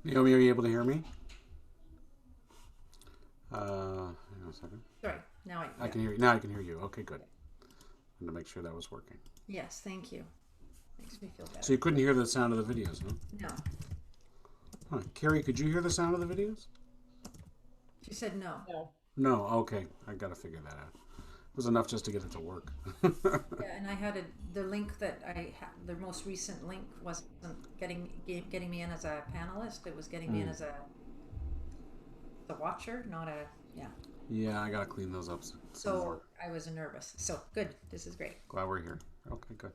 Naomi, are you able to hear me? Hang on a second. Sorry, now I can hear you. Now I can hear you. Okay, good. I'm going to make sure that was working. Yes, thank you. Makes me feel better. So you couldn't hear the sound of the videos, huh? No. Huh. Carrie, could you hear the sound of the videos? She said no. No. No. Okay. I got to figure that out. It was enough just to get it to work. Yeah, and I had the link that the most recent link wasn't getting me in as a panelist. It was getting me in as a watcher, not a Yeah, I got to clean those up some So more. I was nervous. So good. This is great. Glad we're here. Okay, good.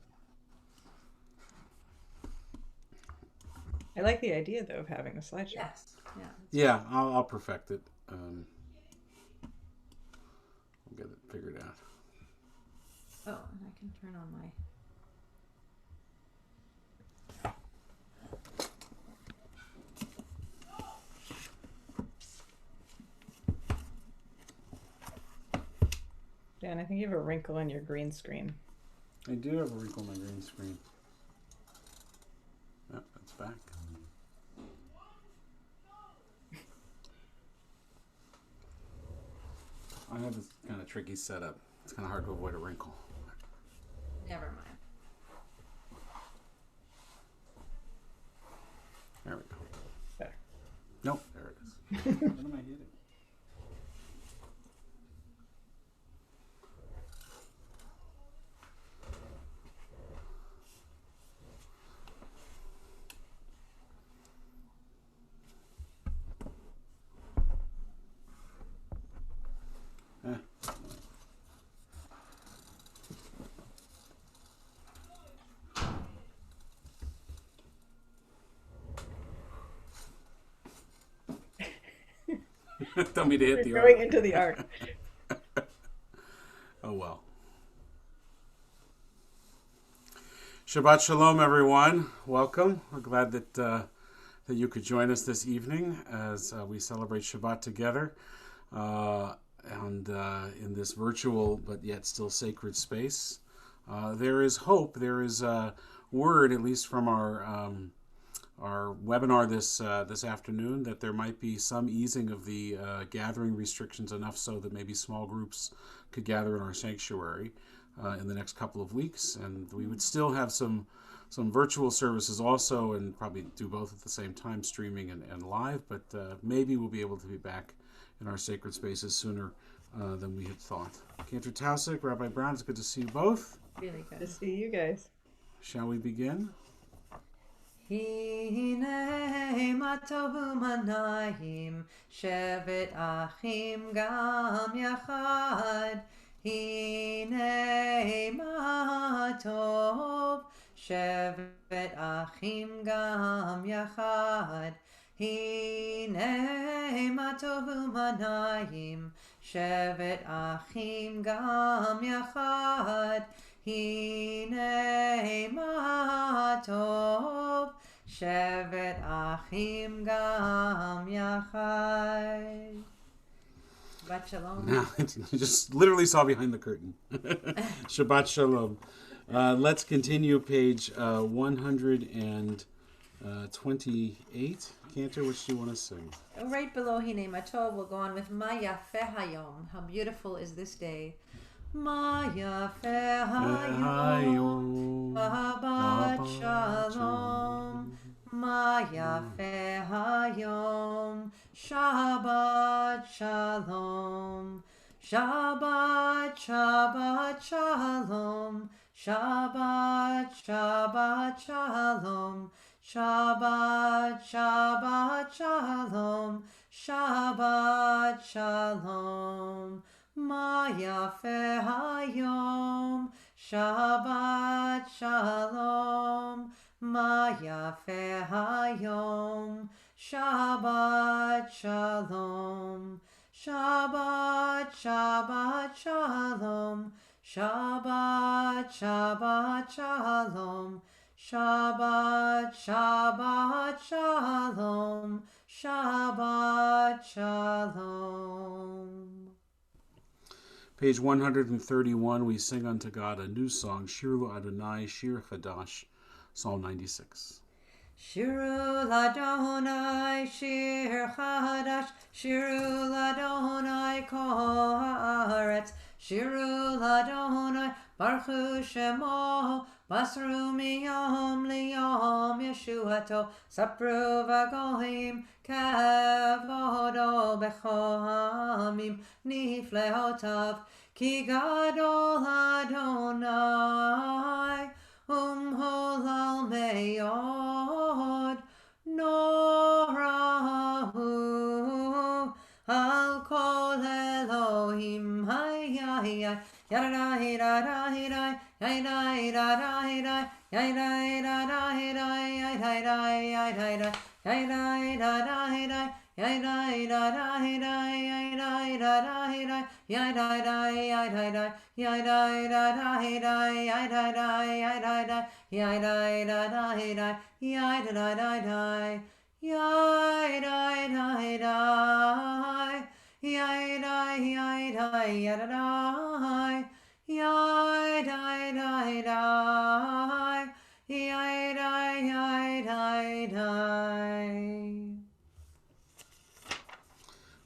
I like the idea though of having a slideshow. Yes. Yeah. Yeah, I'll perfect it. We'll get it figured out. Oh, and I can turn on my. Dan, I think you have a wrinkle in your green screen. I do have a wrinkle on my green screen. Oh, it's back. I have this kind of tricky setup. It's kind of hard to avoid a wrinkle. Never mind. There we go. There. Nope, there it is. What am I hitting? Tell me to hit the You're arc. going into the arc. Oh well. Shabbat Shalom, everyone. Welcome. We're glad that you could join us this evening as we celebrate Shabbat together, and in this virtual but yet still sacred space. There is hope. There is a word, at least from our webinar this afternoon, that there might be some easing of the gathering restrictions, enough so that maybe small groups could gather in our sanctuary in the next couple of weeks, and we would still have some virtual services also, and probably do both at the same time, streaming and live, but maybe we'll be able to be back in our sacred spaces sooner than we had thought. Cantor Taussig, Rabbi Brown, it's good to see you both. Really good. To see you guys. Shall we begin? הנה מה טוב ומנעים, שבת אחים גם יחד. הנה מה טוב, שבת אחים גם יחד. הנה מה טוב ומנעים, שבת אחים גם יחד. הנה מה טוב, שבת אחים גם יחד. Shabbat Shalom. Now, you just literally saw behind the curtain. Shabbat Shalom. Let's continue page 128. Cantor, which do you want to sing? Right below Hine Matov, we'll go on with Ma Yafeh Hayom. How beautiful is this day. Ma Yafeh Hayom, Shabbat Shalom. Ma Yafeh Hayom, Shabbat Shalom. Shabbat, Shabbat Shalom. Shabbat, Shabbat Shalom. Shabbat, Shabbat Shalom. Shabbat Shalom. Ma Yafeh Hayom. Shabbat Shalom. Ma Yafeh Hayom. Shabbat Shalom. Shabbat, Shabbat Shalom. Shabbat, Shabbat Shalom. Shabbat, Shabbat Shalom. Shabbat Shalom. Page 131, we sing unto God a new song, Shir Lo Adonai, Shir Chadash, Psalm 96. Shiru l'Adonai shir chadash, Shiru l'Adonai kol haaretz, Shiru l'Adonai baruchu shemo, Basru miyom liyom Yeshuato, Sapru v'goyim kavodo b'chol hamim, Nifleotav ki gadol Adonai, holal me'od, norahu al kol Elohim, hay hay hay, yada yada yada yada yada yada yada yada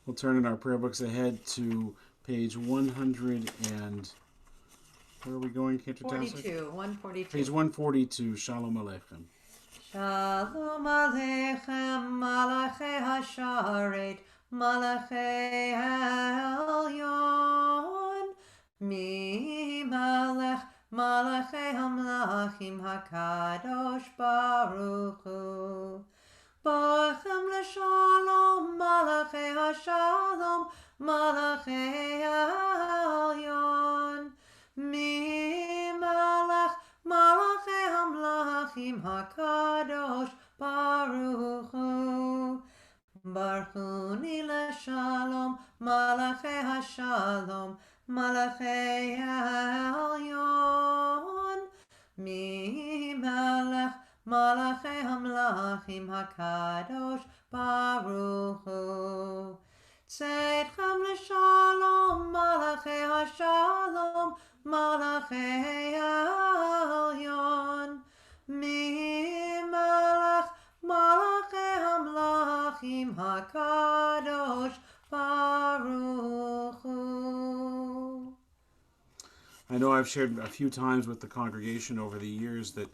We'll turn in our prayer books ahead to page 100 and... Where are we going, Cantor Taussig? 42, 142. Page 142, Shalom Aleichem. Shalom Aleichem, Malachei HaSharet, Malachei Elyon, Mi Malach, Malachei HaMlachim HaKadosh Baruch Hu. Bochem l'shalom, Malachei HaShalom, Malachei Elyon, Mi Malach, Malachei HaMlachim HaKadosh Baruch Hu. Baruchuni l'shalom, Malachei HaShalom, Malachei Elyon, Mi Malach, Malachei HaMlachim HaKadosh Baruch Hu. Tzedchem l'shalom, Malachei HaShalom, Malachei Elyon, Mi Malach, Malachei HaMlachim HaKadosh Baruch Hu. I know I've shared a few times with the congregation over the years that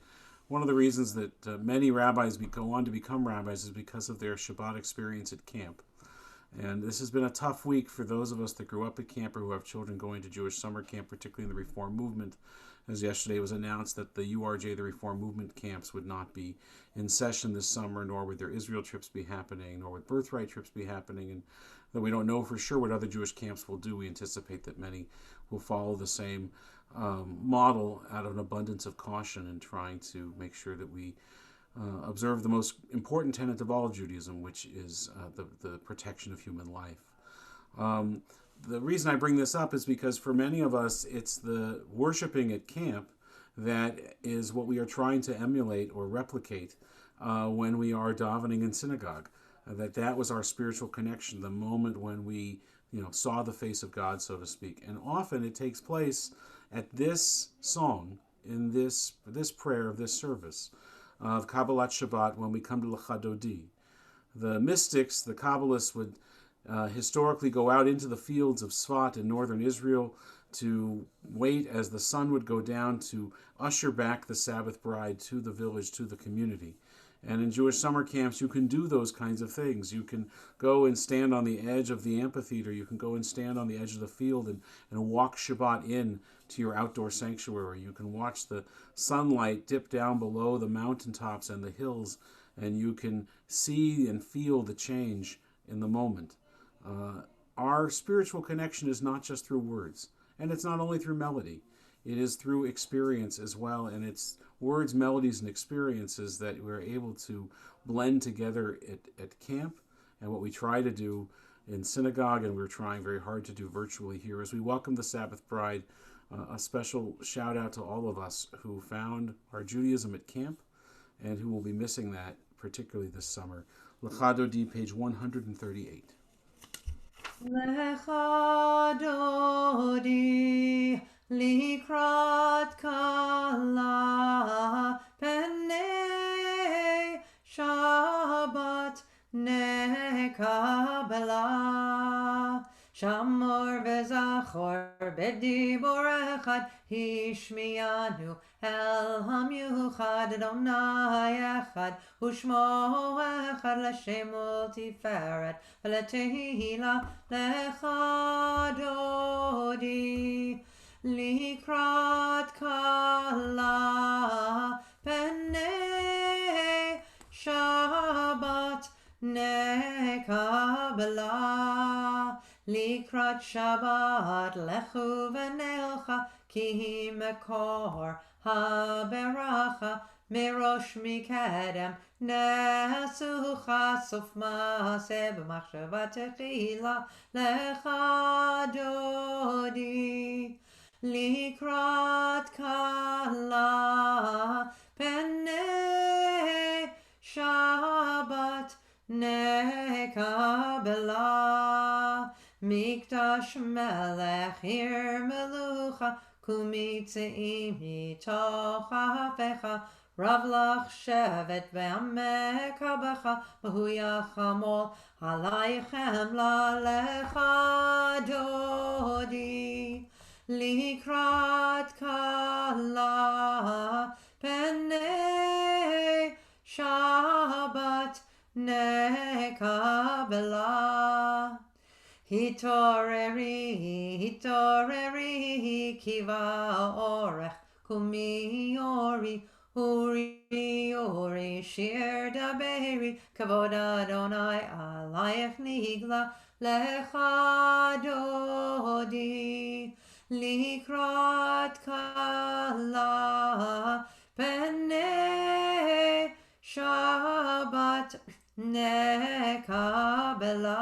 one of the reasons that many rabbis go on to become rabbis is because of their Shabbat experience at camp. And this has been a tough week for those of us that grew up at camp or who have children going to Jewish summer camp, particularly in the Reform movement, as yesterday it was announced that the URJ, the Reform movement camps, would not be in session this summer, nor would their Israel trips be happening, nor would birthright trips be happening. And though we don't know for sure what other Jewish camps will do, we anticipate that many will follow the same model out of an abundance of caution in trying to make sure that we observe the most important tenet of all of Judaism, which is the protection of human life. The reason I bring this up is because for many of us, it's the worshiping at camp that is what we are trying to emulate or replicate when we are davening in synagogue. That was our spiritual connection, the moment when we saw the face of God, so to speak. And often it takes place at this song, in this prayer of this service of Kabbalat Shabbat, when we come to L'Chadodi. The mystics, the Kabbalists, would historically go out into the fields of Sfat in northern Israel to wait as the sun would go down to usher back the Sabbath bride to the village, to the community. And in Jewish summer camps, you can do those kinds of things. You can go and stand on the edge of the amphitheater. You can go and stand on the edge of the field and walk Shabbat in to your outdoor sanctuary. You can watch the sunlight dip down below the mountaintops and the hills, and you can see and feel the change in the moment. Our spiritual connection is not just through words, and it's not only through melody. It is through experience as well, and it's words, melodies, and experiences that we're able to blend together at camp, and what we try to do in synagogue, and we're trying very hard to do virtually here as we welcome the Sabbath bride. A special shout out to all of us who found our Judaism at camp and who will be missing that, particularly this summer. L'Chadodi, page 138. L'Chadodi likrat kala penei Shamor v'zachor b'dibor echad hishmiyanu el hamyuchad Adonai echad u'shmo echad l'shem u'tiferet v'letehila lecha dodi likrat kala pene Shabbat nekabela likrat Shabbat lechu v'nelcha ki mekor haberacha mirosh mikedem nesucha sof maase b'machshava techila lecha dodi likrat kala pene Shabbat nekabela mikdash melech ir melucha kumitzeim mitoch hafecha ravlach shevet ve'amekabecha v'huyachamol halaychem lalecha dodi likrat kala pene Shabbat nekabela hitoreri kiva orech kumi ori uri shir daberi kavod Adonai alayech nigla lecha dodi likrat kala pene Shabbat nekabela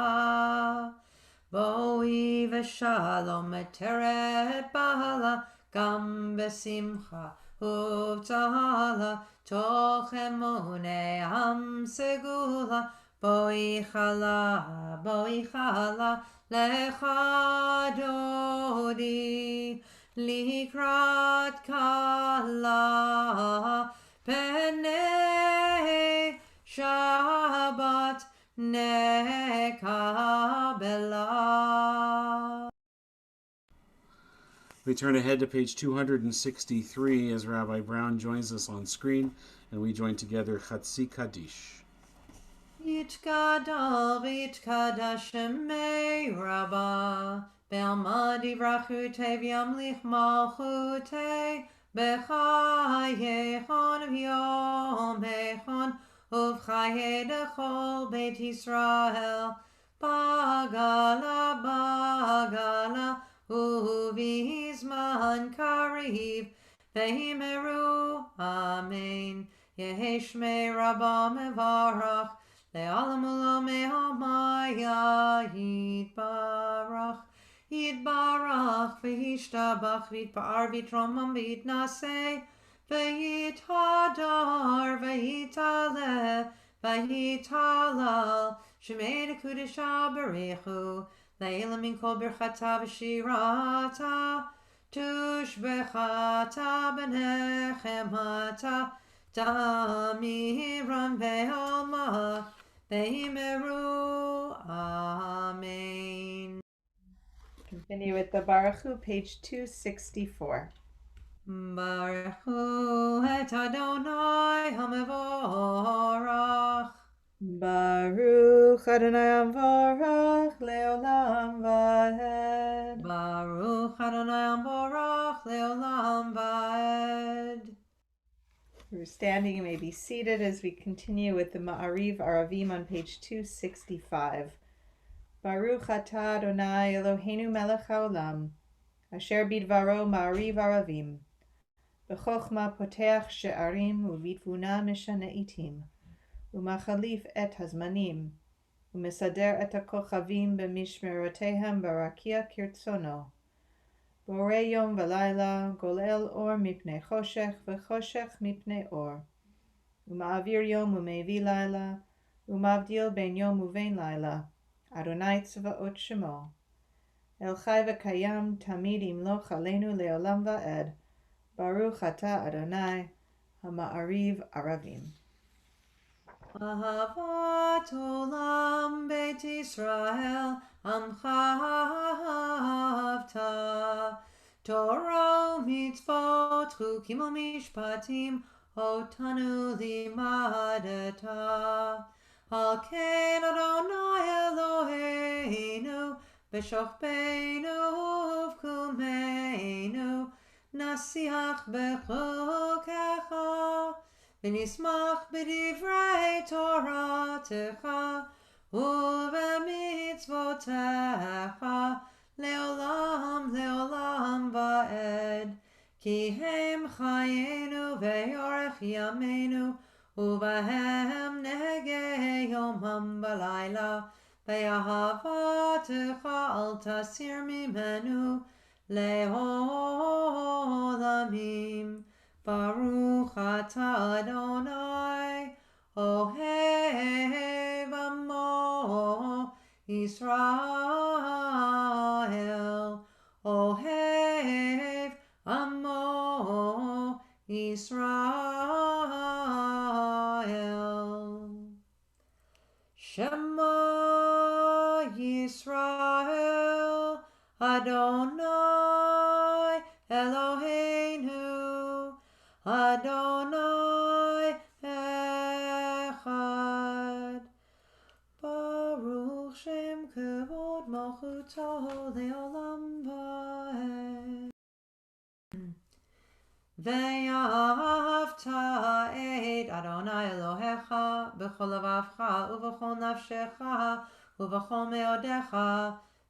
Boi v'shalom eteret bala gam besimcha uv'tahala toch emunei am segula boi chala lecha dodi likrat kala pene Shabbat nekabela. We turn ahead to page 263 as Rabbi Brown joins us on screen, and we join together Chatzi Kaddish. Yitkadal v'yitkadash shemei Rabbah Be'alma divrachute v'yamlich malchute B'chayechon v'yom hechon Uv'chaye dechol Beit Yisrael Bagala Uv'izman kariv Vehimeru Amen Yeheshmei Rabbah mevarach Le'alam ulam me'amaya Yitbarach v'yishtabach v'yitpa'ar v'yitromam v'yitnaseh v'yithadar v'yitalel Shemei dekudesha b'rechu Le'ila min kol birchata v'shirata Tushbechata b'nechemata Damiram ve'alma ve'imeru. Amen. Continue with the Baruch Hu, page 264. Baruch Hu et Adonai HaMevorach. Baruch Adonai HaMevorach le'olam va'ed. Baruch Adonai HaMevorach le'olam va'ed. We're standing, you may be seated as we continue with the Ma'ariv Aravim on page 265. Baruch atah Adonai Eloheinu melech haolam, asher bidvaro Ma'ariv Aravim, b'chochma poteach she'arim u'vitvuna mishane itim, u'machalif et hazmanim, u'mesader et hakochavim b'mishmerotehem barakia kirtzono. Borei yom v'layla, golel or mipnei choshech, v'choshech mipnei or. Uma'avir yom u'mevi layla, umavdil ben yom uvein layla, Adonai tzvaot shemo. El chai v'kayam tamid imloch aleinu le'olam va'ed. Baruch atah Adonai, ha'ma'ariv aravim. Ahavat olam Beit Yisrael, Amcha ahavta. Torah u'mitzvot chukim u'mishpatim otanu limadata. Al ken Adonai Eloheinu b'shokbeinu uvkumeinu nasiach b'chukecha v'nismach b'divrei Toratecha ובמצוותיך לעולם לעולם ועד כי הם חיינו ואורך ימינו ובהם נהגה יומם בלילה באהבתך אל תסיר ממנו לעולמים ברוך אתה אדוני אוהב עמו ישראל אוהב עמו ישראל שמע ישראל אדוני אלוהינו אדוני אחד ברוך שם כבוד מלכותו לעולם ועד ואהבת את אדוני אלוהיך בכל לבבך ובכל נפשך ובכל מאודך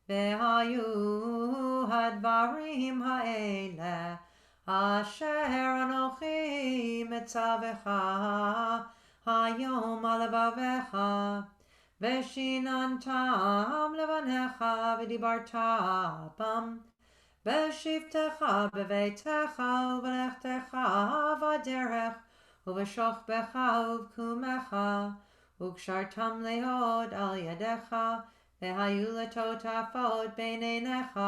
והיו הדברים האלה אשר אנוכי מצווך היום על לבביך ושיננתם לבניך ודיברת בם בשבתך בביתך ובלכתך בדרך ובשוכבך ובקומך וקשרתם להוד על ידך והיו לטוטפות בין עיניך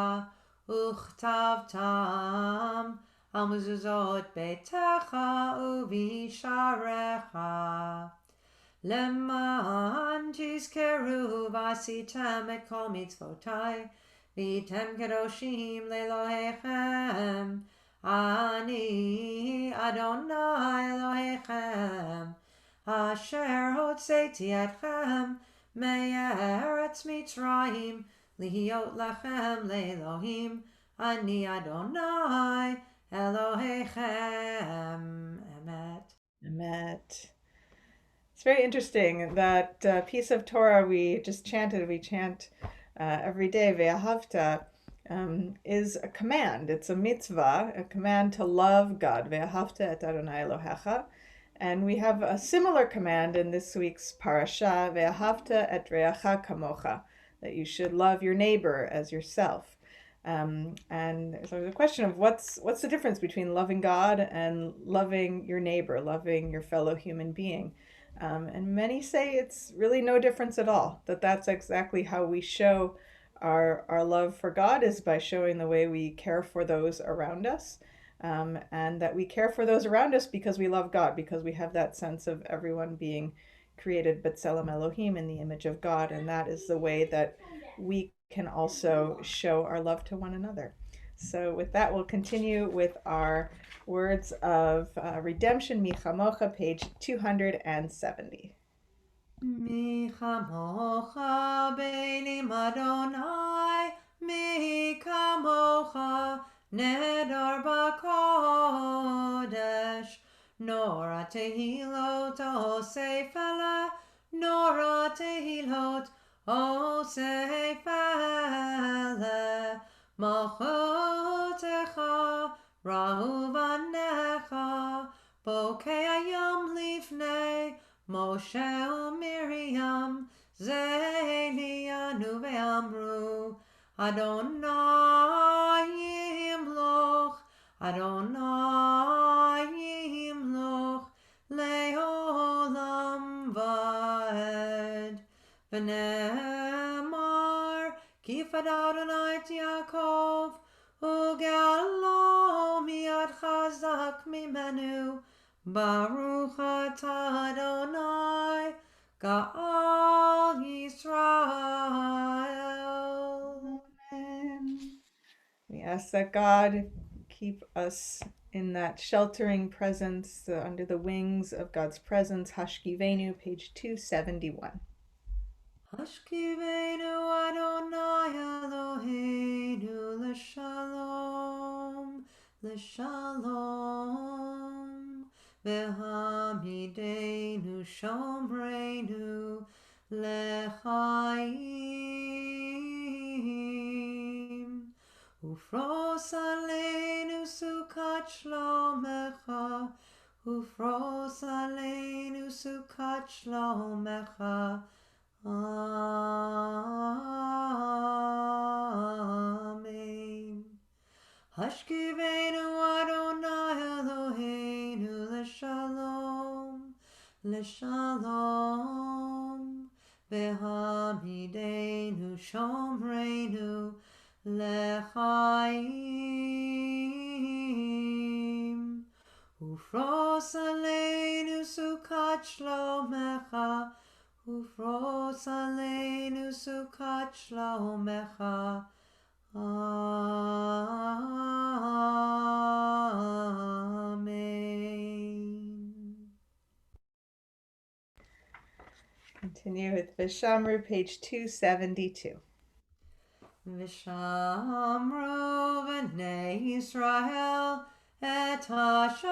וכתבתם על מזוזות ביתך ובשעריך למען תזכרו ועשיתם את כל מצוותי והייתם קדושים לאלוהיכם אני אדוני אלוהיכם אשר הוצאתי אתכם מארץ מצרים להיות לכם לאלוהים אני אדוני אלוהיכם אמת. Emet. It's very interesting that piece of Torah we just chanted. We chant every day. Ve'ahavta is a command. It's a mitzvah, a command to love God. Ve'ahavta et Adonai Elohecha. And we have a similar command in this week's parasha. Ve'ahavta et reacha kamocha, that you should love your neighbor as yourself. And so there's a question of what's the difference between loving God and loving your neighbor, loving your fellow human being. And many say it's really no difference at all, that's exactly how we show our love for God is by showing the way we care for those around us, and that we care for those around us because we love God, because we have that sense of everyone being created B'Tselem Elohim, in the image of God, and that is the way that we can also show our love to one another. So with that, we'll continue with our words of redemption, Mi Chamocha, page 270. Mi chamocha beinim Adonai, mi kamocha nedar b'kodesh, nora tehilot osef ele, nora tehilot osef ele, malchutecha rahu vanecha, bokei hayam lifnei Moshe u'Miriam ze'eliyanu ve'amru Adonai yimloch le'olam va'ed v'ne'emar kifad Adonai et Yaakov u'galo mi'ad chazak mimenu Baruch atah Adonai Ga'al Yisrael. ask that God keep us in that sheltering presence, under the wings of God's presence. Hashkivenu, page 271. Hashkivenu Adonai Eloheinu l'shalom, l'shalom. V'hamidenu shomreinu l'chaim. Ufros aleinu sukat shlomecha, ufros aleinu sukat shlomecha. Amen. Hashkivenu Adonai Eloheinu l'shalom, l'shalom. V'hamidenu shomreinu l'chaim. Ufros aleinu sukat shlomecha, ufros aleinu sukat shlomecha. Amen. Continue with Vishamru, page 272. Vishamru b'nei Yisrael et ha-Shabbat,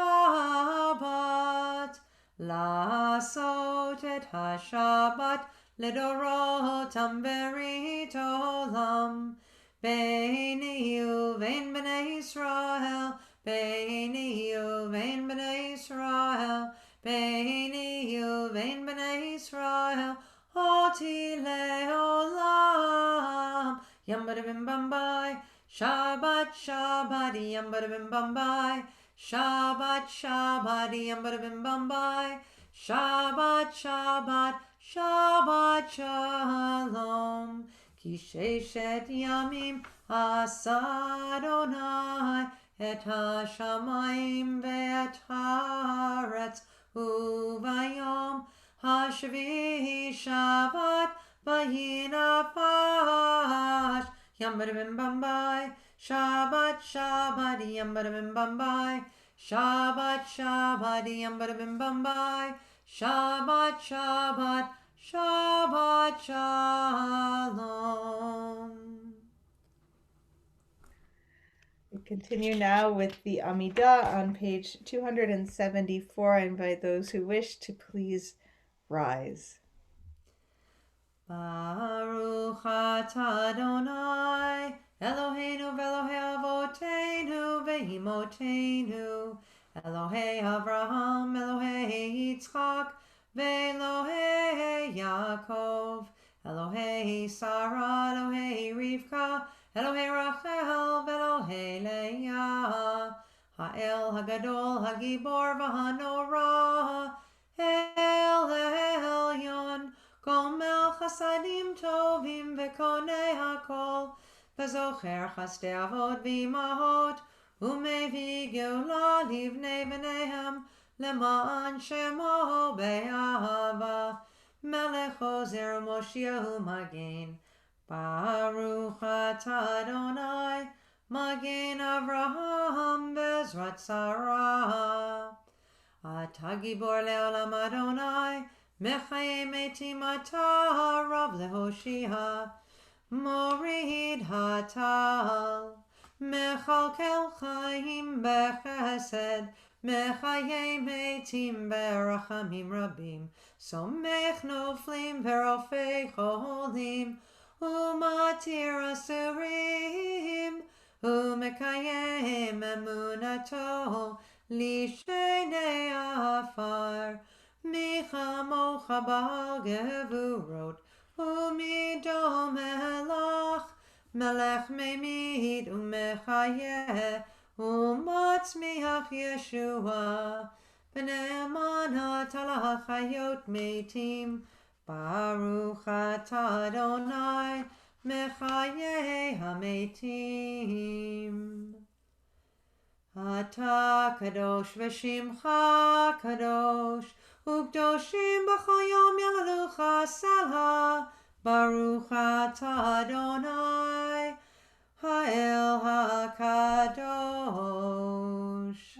לעשות את השבת לדורותם ברית עולם. ביני ובין בני ישראל, ביני ובין בני ישראל, ביני ובין בני ישראל, אותי לעולם. Yum bada bim bum bye, Shabbat Shabbat yum bada bim bum bye, Shabbat Shabbat yum bada bim bum bye, Shabbat Shabbat Shabbat Shalom. Ki sheshet yamim asa Adonai et hashamayim ve'et haaretz uvayom hashvihi Shabbat vayinapash. Yum bada bim bum bye, Shabbat Shabbat yum bada bim bum bye, Shabbat Shabbat yum bada bim bum bye, Shabbat Shabbat Shabbat Shalom. We continue now with the Amidah on page 274. I invite those who wish to please rise. Baruch atah Adonai Eloheinu v'Elohei avoteinu v'imotenu, Elohei Avraham, Elohei Yitzchak, v'Elohei Yaakov, Elohei Sarah, Elohei Rivka, Elohei Rachel, v'Elohei Leah, Ha'el Hagadol, Hagibor v'Hanora, El Elyon, Gomel Chasadim Tovim v'Konei HaKol, v'Zocher Chasdei Avot v'Imahot, Umevi Geula Livnei B'neihem, Leman Shemo Be'ahava, Melech Ozer Moshiach Magen. Baruch atah Adonai, Magen Avraham Bezrat Sarah. Atah Gibor Le'olam Adonai, Mechayei Metim atah Rav Lehoshia, Morid Hatal, Mechalkel Chaim Bechesed, Mechayei Metim Berachamim Rabim, Somech Noflim Verofei Cholim, Umatir Asurim, Umekayem Emunato, Lishnei Afar, Michamocha Bal Gevurot, Umidom Melach, Melech Memid Umechayeh, Umatzmiach Yeshua, B'nei Talach Hayot Metim, Baruch atah Adonai, Mechayei HaMetim. Ata kadosh v'shimcha kadosh, ukdoshim b'chol yom yalalucha salha. Baruch atah Adonai, Ha'el HaKadosh.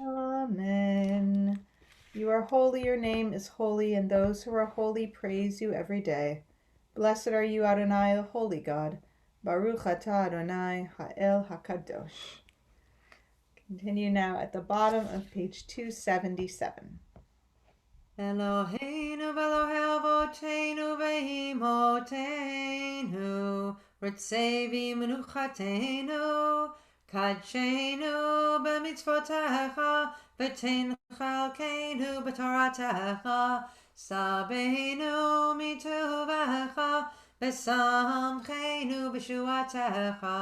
Amen. You are holy, your name is holy, and those who are holy praise you every day. Blessed are you, Adonai, the holy God. Baruch atah Adonai, Ha'el HaKadosh. Continue now at the bottom of page 277. Eloheinu v'Elohei Avotenu v'Imotenu Ritzei v'Menuchatenu Kadshenu b'mitzvotecha v'tein chalkeinu b'toratecha Sabeinu mituvecha v'samcheinu b'shuatecha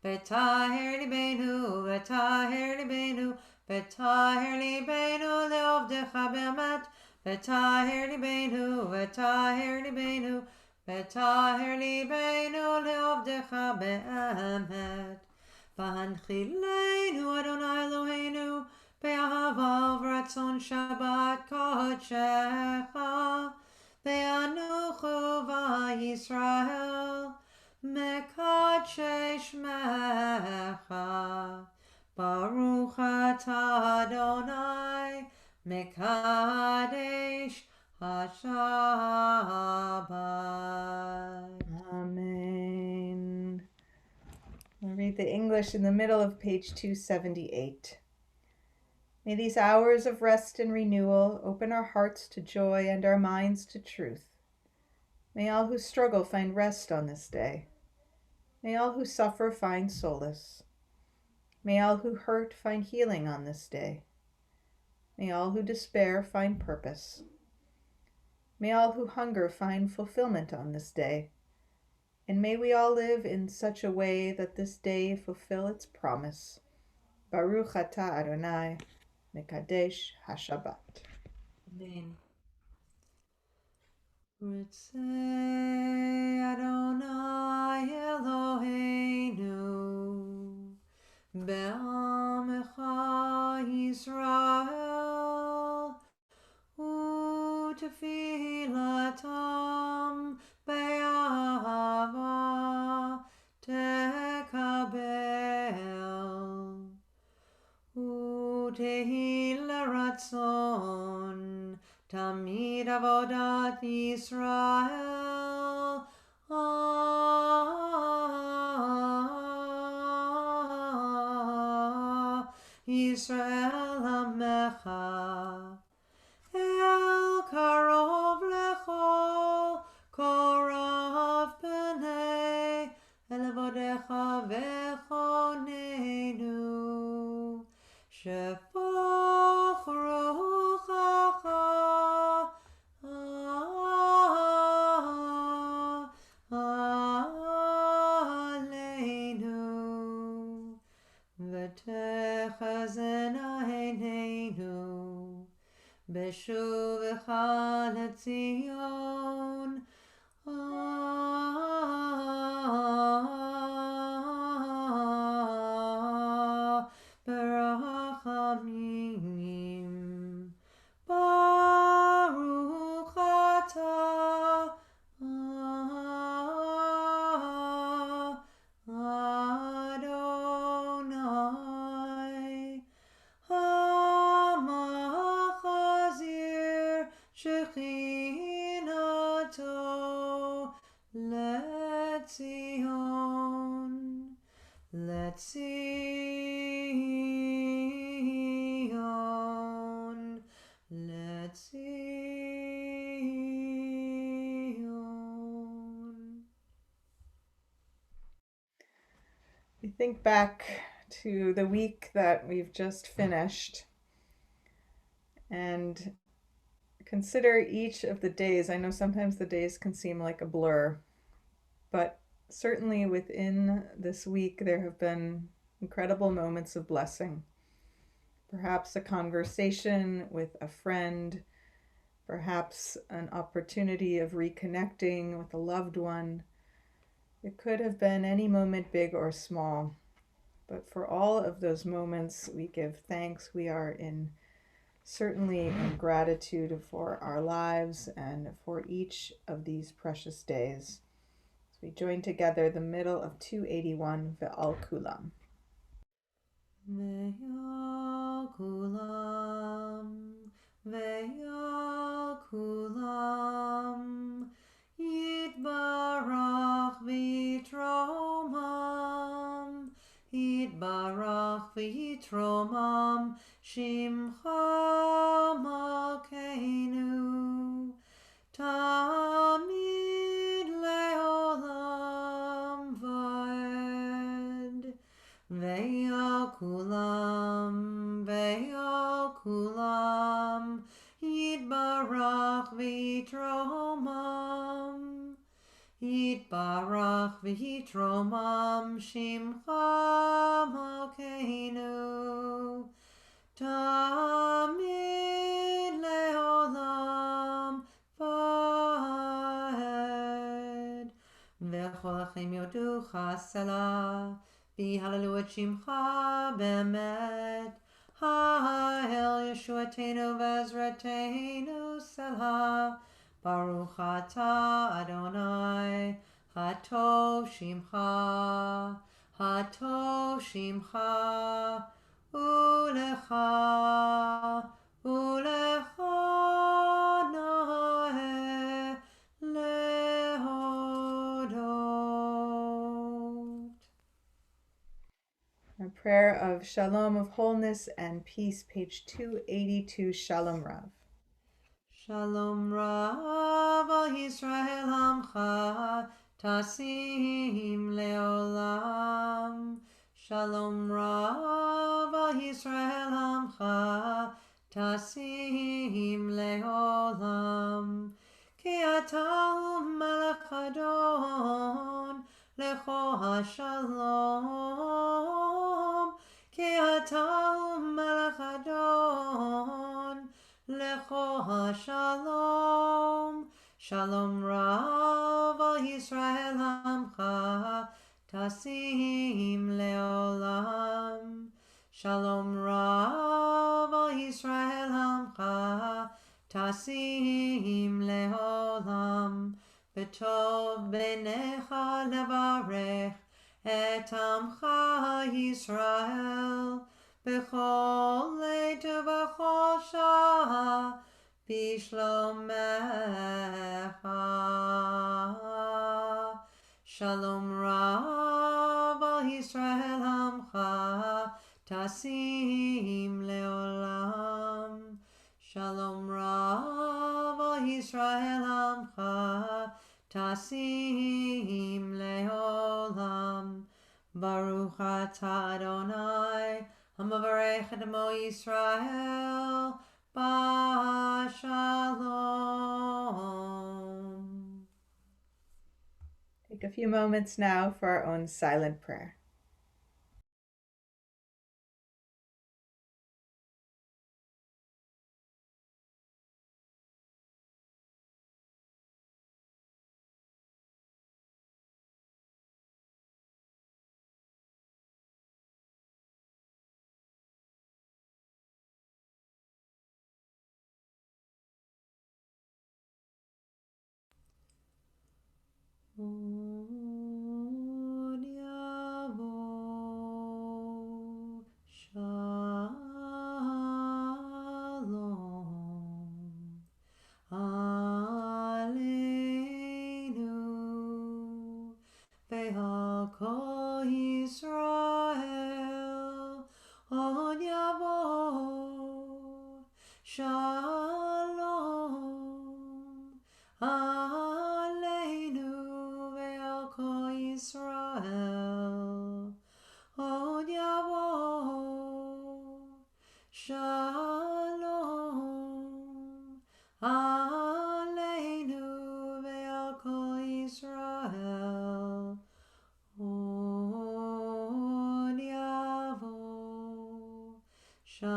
v'taher libenu v'taher libenu v'taher libenu le'ovdecha b'emet v'taher libenu v'taher libenu v'taher libenu le'ovdecha be'emet v'hanchilenu Adonai Eloheinu be'ahava v'ratzon Shabbat kodshecha ve'anuchu v'Yisrael mekadshe shmecha Baruch atah Adonai Mekadesh HaShabbat. Amen. I'll read the English in the middle of page 278. May these hours of rest and renewal open our hearts to joy and our minds to truth. May all who struggle find rest on this day. May all who suffer find solace. May all who hurt find healing on this day. May all who despair find purpose. May all who hunger find fulfillment on this day. And may we all live in such a way that this day fulfill its promise. Baruch atah Adonai, Mekadesh HaShabbat. Amen. Ritzei Adonai Eloheinu Be'amecha Yisrael U'tefilatam be'ahava tekabel U'tehi l'ratzon Tamid avodat Yisrael Yisrael Hamecha El karov lecho korav pnei El avodecha vechonenu Shefach ruchacha Aleinu v'techazen eineinu b'shuvecha leTzion berachamim Baruch atah Adonai Hamachazir Shechinato LeTzion LeTzion LeTzion. We think back to the week that we've just finished and consider each of the days. I know sometimes the days can seem like a blur, but certainly within this week there have been incredible moments of blessing. Perhaps a conversation with a friend, perhaps an opportunity of reconnecting with a loved one. It could have been any moment, big or small. But for all of those moments, we give thanks. We are certainly in gratitude for our lives and for each of these precious days. So we join together the middle of 281, Ve'al Kulam. Ve'al Kulam, Ve'al Kulam, Yitbarach v'yitromam, Yitbarach v'yitromam, Shimcha Malkeinu, Tamid le'olam va'ed. Ve'al kulam, ve'al kulam, Yitbarach v'yitromam, Yitbarach v'yitromam, Shimcha Malkeinu, Tamid le'olam va'ed. V'chol achem yoducha selah, V'hallelu et shimcha be'emet, Ha'el Yeshuateinu v'ezrateinu selah, Baruch atah Adonai, Hatov shimcha, Ulecha na'eh lehodot. A prayer of Shalom, of wholeness and peace, page 282, Shalom Rav. Shalom Rav al Yisrael Hamcha Tasim Leolam. Shalom Rav al Yisrael Hamcha Tasim Leolam. Ki ata Melech Adon Lecho HaShalom. Ki ata Melech Adon Lecho HaShalom. Shalom Rav al Yisrael Hamcha Tasim Leolam. Shalom Rav al Yisrael Hamcha Tasim Leolam. V'tov b'necha levarech et Amcha Yisrael b'chol leit v'chol shah b'shlomecha. Shalom Rav al Yisrael Hamcha Tasim Leolam. Shalom Rav al Yisrael Hamcha Tasim Leolam. Baruch atah Adonai Hamavarech et Amo Yisrael B'Shalom. Take a few moments now for our own silent prayer. Od yavo shalom aleinu ve'al kol Yisrael. Od yavo shalom aleinu ve'al kol Yisrael. Od yavo shalom aleinu ve'al kol Yisrael. Od yavo shalom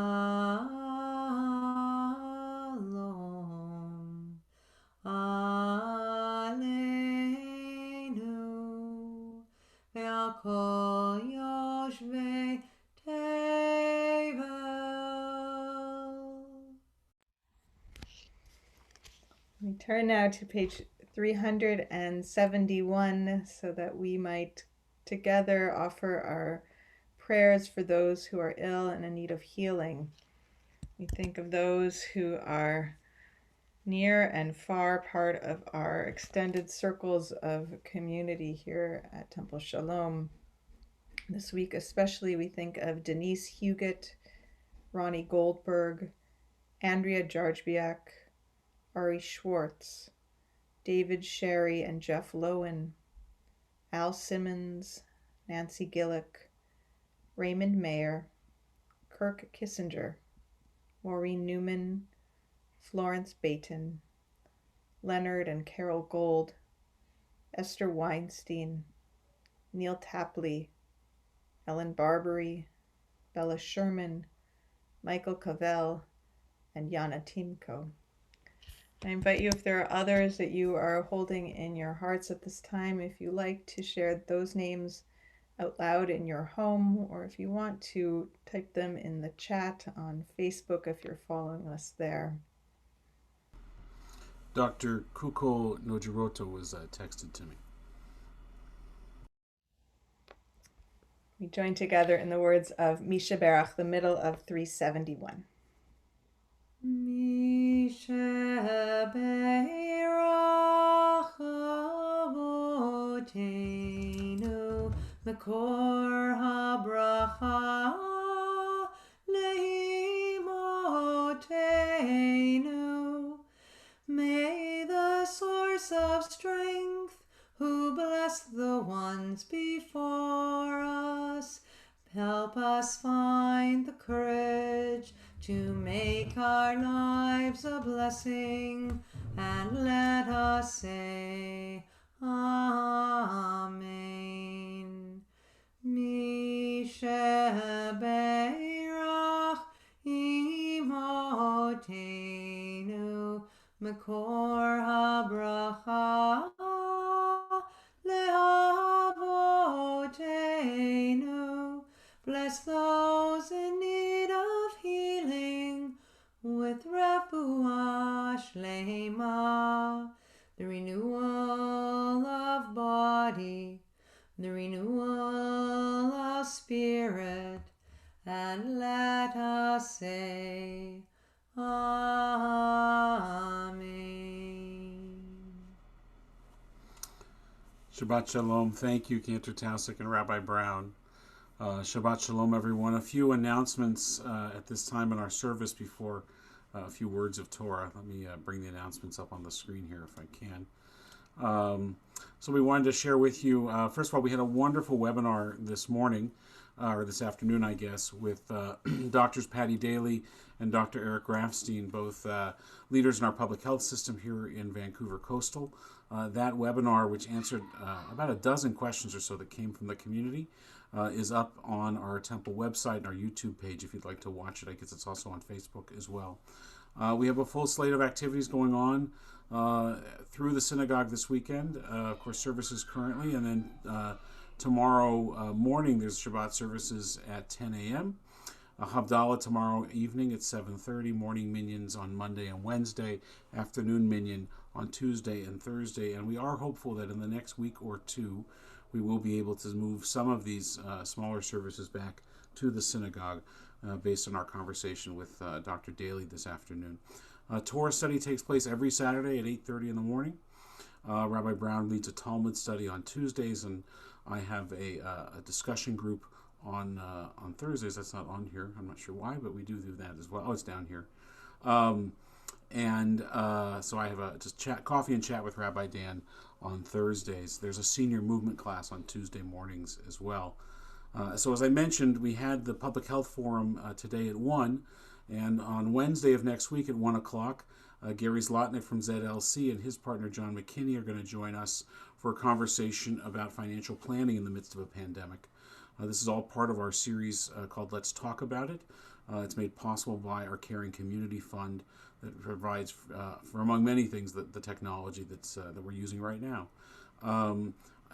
aleinu ve'al kol yoshvei tevel. We turn now to page 371, so that we might together offer our prayers for those who are ill and in need of healing. We think of those who are near and far part of our extended circles of community here at Temple Sholom. This week especially, we think of Denise Huguet, Ronnie Goldberg, Andrea Jarjbiak, Ari Schwartz, David Sherry and Jeff Lowen, Al Simmons, Nancy Gillick, Raymond Mayer, Kirk Kissinger, Maureen Newman, Florence Bayton, Leonard and Carol Gold, Esther Weinstein, Neil Tapley, Ellen Barbary, Bella Sherman, Michael Cavell, and Yana Timko. I invite you, if there are others that you are holding in your hearts at this time, if you like to share those names out loud in your home, or if you want to type them in the chat on Facebook if you're following us there. Dr. Kuko Nojiroto was texted to me. We join together in the words of Misha Berach, the middle of 371. Misha Berach Avotenu Mekor HaBracha Leimotenu. May the source of strength, who blessed the ones before us, help us find the courage to make our lives a blessing, and let us say Amen. Misha Berach Imotenu Mekor HaBracha Lehavotenu. Bless those in need of healing with refuah shlema, the renewal of body, the renewal of spirit, and let us say Amen. Shabbat Shalom. Thank you, Cantor Taussig and Rabbi Brown. Shabbat Shalom, everyone. A few announcements at this time in our service before a few words of Torah. Let me bring the announcements up on the screen here if I can. So we wanted to share with you, first of all, we had a wonderful webinar this morning, or this afternoon, I guess, with Doctors Patty Daly and Dr. Eric Grafstein, both leaders in our public health system here in Vancouver Coastal. That webinar, which answered about a dozen questions or so that came from the community, is up on our temple website and our YouTube page if you'd like to watch it. I guess it's also on Facebook as well. We have a full slate of activities going on through the synagogue this weekend. Of course, services currently, and then tomorrow morning there's Shabbat services at 10 a.m. Havdalah tomorrow evening at 7:30, morning minyans on Monday and Wednesday, afternoon minyan on Tuesday and Thursday, and we are hopeful that in the next week or two we will be able to move some of these smaller services back to the synagogue based on our conversation with Dr. Daly this afternoon. Torah study takes place every Saturday at 8:30 in the morning. Rabbi Brown leads a Talmud study on Tuesdays, and I have a discussion group on Thursdays. That's not on here. I'm not sure why, but we do that as well. Oh, it's down here. So I have a coffee and chat with Rabbi Dan on Thursdays. There's a senior movement class on Tuesday mornings as well. So as I mentioned, we had the Public Health Forum today at 1, and on Wednesday of next week at 1 o'clock, Gary Zlotnick from ZLC and his partner John McKinney are going to join us for a conversation about financial planning in the midst of a pandemic. This is all part of our series called Let's Talk About It. It's made possible by our Caring Community Fund that provides, for among many things, the technology that we're using right now.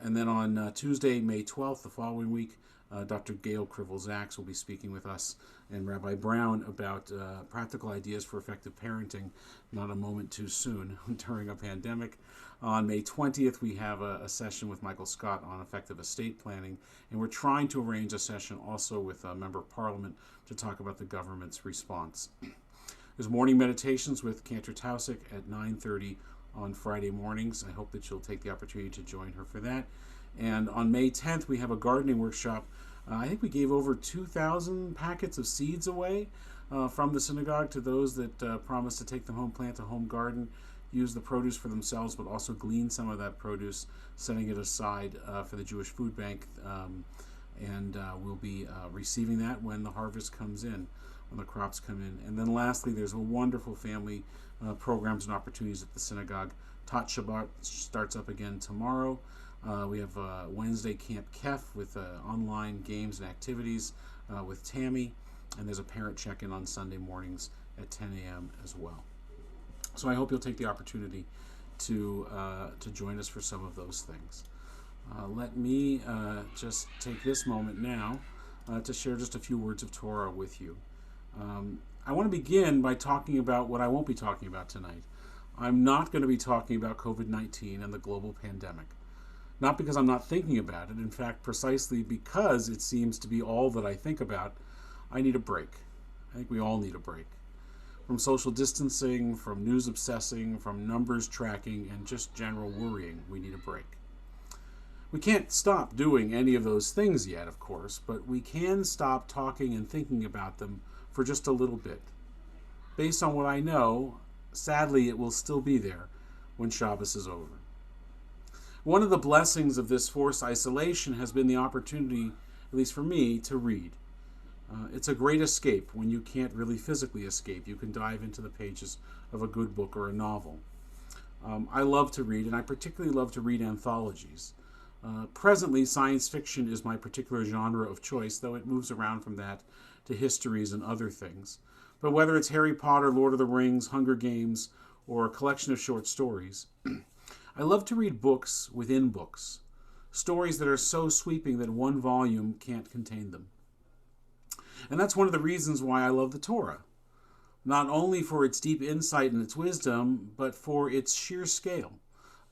And then on Tuesday, May 12th, the following week, Dr. Gail Krivel-Zaks will be speaking with us and Rabbi Brown about practical ideas for effective parenting, not a moment too soon during a pandemic. On May 20th, we have a session with Michael Scott on effective estate planning, and we're trying to arrange a session also with a member of Parliament to talk about the government's response. There's morning meditations with Cantor Taussig at 9:30 on Friday mornings. I hope that you'll take the opportunity to join her for that. And on May 10th, we have a gardening workshop. I think we gave over 2,000 packets of seeds away from the synagogue to those that promised to take them home, plant a home garden, use the produce for themselves, but also glean some of that produce, setting it aside for the Jewish Food Bank. And we'll be receiving that when the harvest comes in, when the crops come in. And then lastly, there's a wonderful family programs and opportunities at the synagogue. Tot Shabbat starts up again tomorrow. We have Wednesday Camp Kef with online games and activities with Tammy, and there's a parent check-in on Sunday mornings at 10 a.m. as well. So I hope you'll take the opportunity to join us for some of those things. Let me just take this moment now to share just a few words of Torah with you. I want to begin by talking about what I won't be talking about tonight. I'm not going to be talking about COVID-19 and the global pandemic. Not because I'm not thinking about it. In fact, precisely because it seems to be all that I think about, I need a break. I think we all need a break. From social distancing, from news obsessing, from numbers tracking, and just general worrying, we need a break. We can't stop doing any of those things yet, of course, but we can stop talking and thinking about them for just a little bit. Based on what I know, sadly, it will still be there when Shabbos is over. One of the blessings of this forced isolation has been the opportunity, at least for me, to read. It's a great escape when you can't really physically escape. You can dive into the pages of a good book or a novel. I love to read, and I particularly love to read anthologies. Presently, science fiction is my particular genre of choice, though it moves around from that to histories and other things. But whether it's Harry Potter, Lord of the Rings, Hunger Games, or a collection of short stories, I love to read books within books, stories that are so sweeping that one volume can't contain them. And that's one of the reasons why I love the Torah, not only for its deep insight and its wisdom, but for its sheer scale,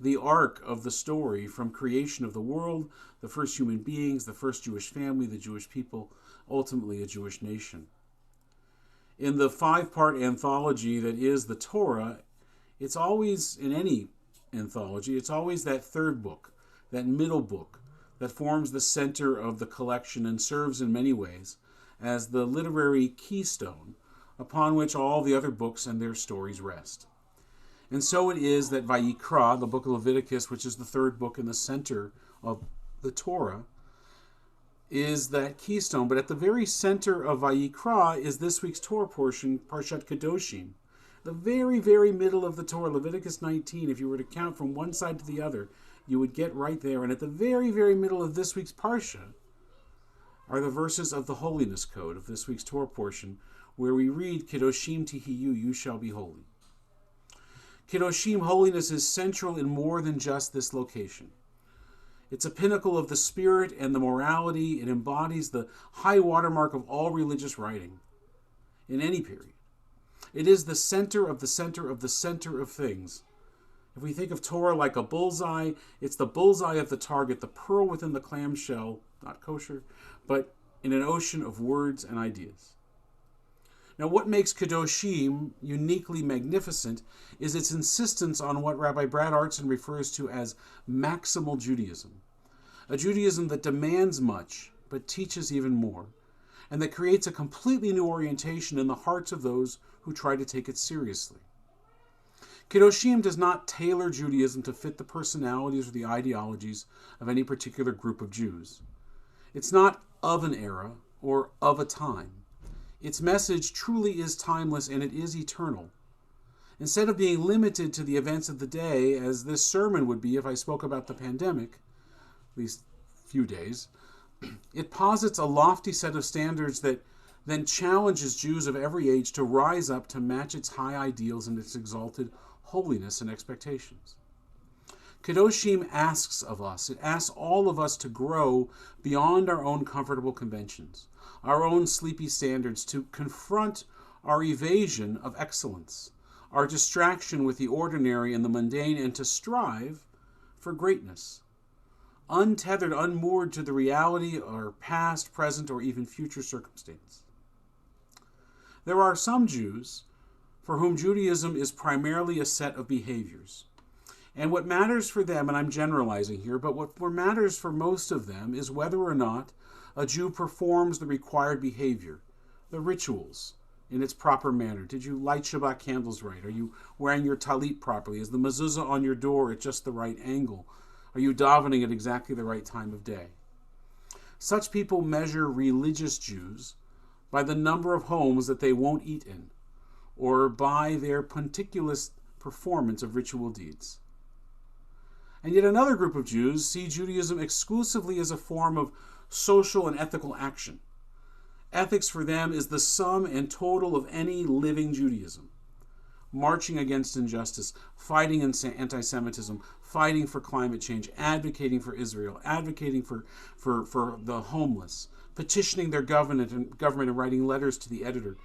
the arc of the story from creation of the world, the first human beings, the first Jewish family, the Jewish people, ultimately a Jewish nation. In the 5-part anthology that is the Torah, it's always, in any anthology, it's always that third book, that middle book, that forms the center of the collection and serves in many ways as the literary keystone upon which all the other books and their stories rest. And so it is that Vayikra, the book of Leviticus, which is the third book in the center of the Torah, is that keystone. But at the very center of Vayikra is this week's Torah portion, Parshat Kedoshim. The very, very middle of the Torah, Leviticus 19, if you were to count from one side to the other, you would get right there. And at the very, very middle of this week's Parsha are the verses of the Holiness Code of this week's Torah portion, where we read, Kedoshim Tihiyu, you shall be holy. Kedoshim, holiness, is central in more than just this location. It's a pinnacle of the spirit and the morality. It embodies the high watermark of all religious writing in any period. It is the center of the center of the center of things. If we think of Torah like a bullseye, it's the bullseye of the target, the pearl within the clamshell, not kosher, but in an ocean of words and ideas. Now, what makes Kedoshim uniquely magnificent is its insistence on what Rabbi Brad Artson refers to as maximal Judaism, a Judaism that demands much but teaches even more, and that creates a completely new orientation in the hearts of those who try to take it seriously. Kedoshim does not tailor Judaism to fit the personalities or the ideologies of any particular group of Jews. It's not of an era or of a time. Its message truly is timeless and it is eternal. Instead of being limited to the events of the day, as this sermon would be if I spoke about the pandemic, at least a few days, it posits a lofty set of standards that then challenges Jews of every age to rise up to match its high ideals and its exalted holiness and expectations. Kedoshim asks of us, it asks all of us to grow beyond our own comfortable conventions, our own sleepy standards, to confront our evasion of excellence, our distraction with the ordinary and the mundane, and to strive for greatness, untethered, unmoored to the reality or past, present, or even future circumstance. There are some Jews for whom Judaism is primarily a set of behaviors. And what matters for them, and I'm generalizing here, but what matters for most of them is whether or not a Jew performs the required behavior, the rituals, in its proper manner. Did you light Shabbat candles right? Are you wearing your talit properly? Is the mezuzah on your door at just the right angle? Are you davening at exactly the right time of day? Such people measure religious Jews by the number of homes that they won't eat in, or by their punticulous performance of ritual deeds. And yet another group of Jews see Judaism exclusively as a form of social and ethical action. Ethics for them is the sum and total of any living Judaism. Marching against injustice, fighting anti-Semitism, fighting for climate change, advocating for Israel, advocating for the homeless, petitioning their government and writing letters to the editor.